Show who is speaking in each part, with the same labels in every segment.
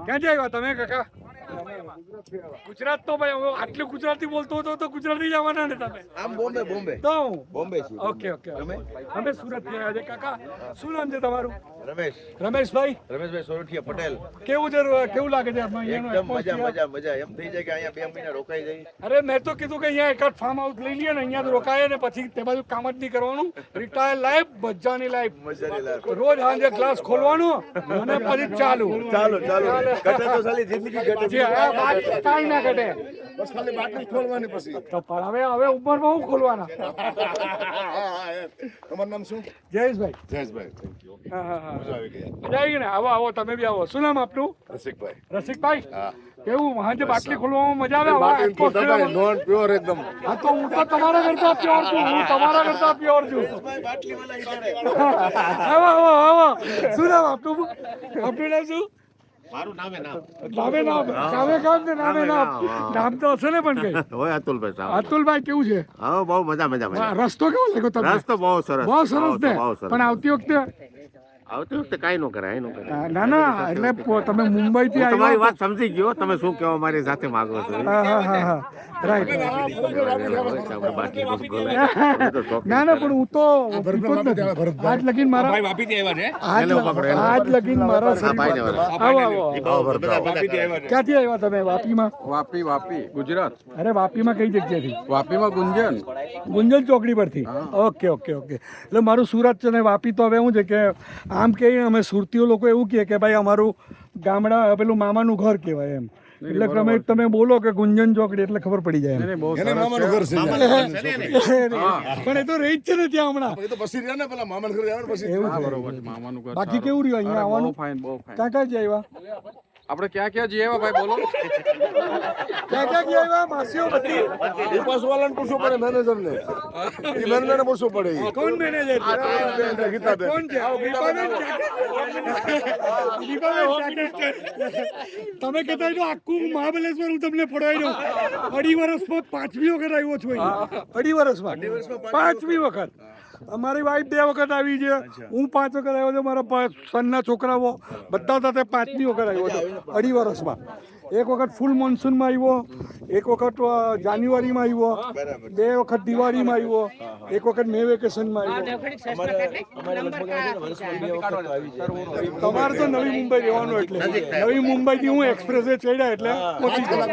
Speaker 1: ક્યાંથી આવ્યા તમે કાકા? ગુજરાત તો ભાઈ આટલું ગુજરાતી બોલતો હતો તો ગુજરાતી જવાના ને તમે?
Speaker 2: આમ બોમ્બે બોમ્બે
Speaker 1: તો
Speaker 2: બોમ્બે છે.
Speaker 1: ઓકે ઓકે અમે સુરત થી આવ્યા છે. કાકા શું નામ છે તમારું?
Speaker 2: રમેશ
Speaker 1: રમેશભાઈ.
Speaker 2: રમેશભાઈ સોરઠિયા પટેલ.
Speaker 1: કેવું લાગે છે
Speaker 2: એકદમ મજા મજા મજા. એમ થઈ જાય કે અહીંયા 2 મહિના રોકાઈ જાય.
Speaker 1: અરે મેં તો કીધું કે અહીંયા એકાદ ફાર્મ હાઉસ લઈ લઈએ ને, અહીંયા રોકાય ને પછી તે બાજુ કામ જ નહીં કરવાનું. રિટાયર લાઈફ, મજાની લાઈફ.
Speaker 2: મજાની લાઈફ.
Speaker 1: રોજ સાંજે ક્લાસ ખોલવાનો અને પછી ચાલુ.
Speaker 2: ચાલો ઘટે તો સાલી જિંદગી ઘટે.
Speaker 1: જે આ વાત કાંઈ ના ઘટે.
Speaker 2: બસ ખાલી બાટલી ખોલવાની પછી.
Speaker 1: તો પણ હવે ઉંમરમાં હું ખોલવાના?
Speaker 2: તમારું નામ શું?
Speaker 1: જયેશભાઈ.
Speaker 2: જયેશભાઈ. Thank you.
Speaker 1: હા.
Speaker 2: મજા આવી ગઈ.
Speaker 1: મજા આવી ગઈ ને? આવો તમે બી આવો. શું નામ આપનું?
Speaker 2: રસિકભાઈ.
Speaker 1: રસિકભાઈ.
Speaker 2: હા.
Speaker 1: કેવું સાંજે બાટલી ખોલવામાં મજા આવે?
Speaker 2: નોન પ્યોર એકદમ.
Speaker 1: હા તો હું તો તમારા કરતા પ્યોર છું.
Speaker 2: બાટલી વાલા ઈધારે.
Speaker 1: આવો. શું નામ આપનું? આપનું નામ શું?
Speaker 2: મારું નામે નામ.
Speaker 1: નામ તો હશે ને પણ કઈ?
Speaker 3: હોય અતુલભાઈ સાહેબ.
Speaker 1: અતુલભાઈ કેવું છે?
Speaker 3: હા બહુ મજા.
Speaker 1: રસ્તો કેવો લાગ્યો તમને?
Speaker 3: રસ્તો બહુ સરસ.
Speaker 1: બહુ સરસ ને?
Speaker 3: બહુ સરસ.
Speaker 1: પણ આવતી વખતે
Speaker 3: આવતી વખતે કાંઈ ન કરાય.
Speaker 1: ના એટલે તમે મુંબઈ થી
Speaker 3: તમારી
Speaker 1: આવ્યા
Speaker 3: વાત સમજી ગયો. તમે શું કહેવા મારી સાથે માંગો છો?
Speaker 1: હા રાઈટ.
Speaker 3: આપણે બાટલી બસ ગોલાય.
Speaker 1: ના પણ હું તો આજ લગીન મારા આજ લગીન મારા આવો ક્યાંથી આવ્યા તમે? વાપીમાં?
Speaker 4: વાપી ગુજરાત.
Speaker 1: અરે વાપીમાં કઈ જગ્યાથી?
Speaker 4: વાપીમાં
Speaker 1: ગુંજન ચોકડી પરથી. ઓકે એટલે મારું સુરત છે ને વાપી તો હવે શું છે કે આમ કે અમે સુરતીઓ લોકો એવું કહે કે ભાઈ અમારું ગામડા પેલું મામાનું ઘર કહેવાય એમ. એટલે તમે બોલો કે ગુંજન ચોકડી એટલે ખબર પડી જાય. પણ એ તો રહી જ છે ને ત્યાં હમણાં. બાકી કેવું રહ્યું અહીંયા આવવાનું? ક્યાં જઈ આવ્યા?
Speaker 4: આપણે ક્યાં જઈએ ભાઈ બોલો.
Speaker 1: ક્યાં જઈ આવ્યા? માસીઓ બધી
Speaker 2: ઉપાસ વાળાને પૂછવું પડે, મેનેજરને. એ મેનેજરને પૂછવું પડે.
Speaker 1: કોણ મેનેજર?
Speaker 2: ગીતાબેન.
Speaker 1: કોણ છે? તમે કહેતા હોય તો આખું મહાબલેશ્વર હું તમને ફોડાવી દઉં. 2.5 વર્ષમાં 5મી વખત આવ્યો છું અહીંયા. 2.5 વર્ષમાં 5મી વખત. અમારી વાઈફ 2 વખત આવી છે, હું 5 વખત આવ્યો છું. મારા સનના છોકરાઓ બધા સાથે 5મી વખત આવ્યો છે 2.5 વર્ષમાં. એક વખત ફૂલ મોન્સૂનમાં આવ્યો, એક વખત જાન્યુઆરીમાં આવ્યો, 2 વખત દિવાળીમાં આવ્યો, એક વખત મે વેકેશનમાં આવ્યો. તમારે તો નવી મુંબઈ રહેવાનું એટલે નવી મુંબઈથી હું એક્સપ્રેસે ચડ્યા એટલે પહોંચી ગયા.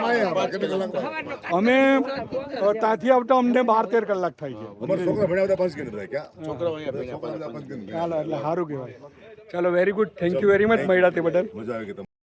Speaker 1: અમે ત્યાંથી આવતા અમને 12-13 કલાક થાય છે. ચાલો એટલે સારું કહેવાય. ચાલો very good. Thank you very much મળ્યા તે બદલ.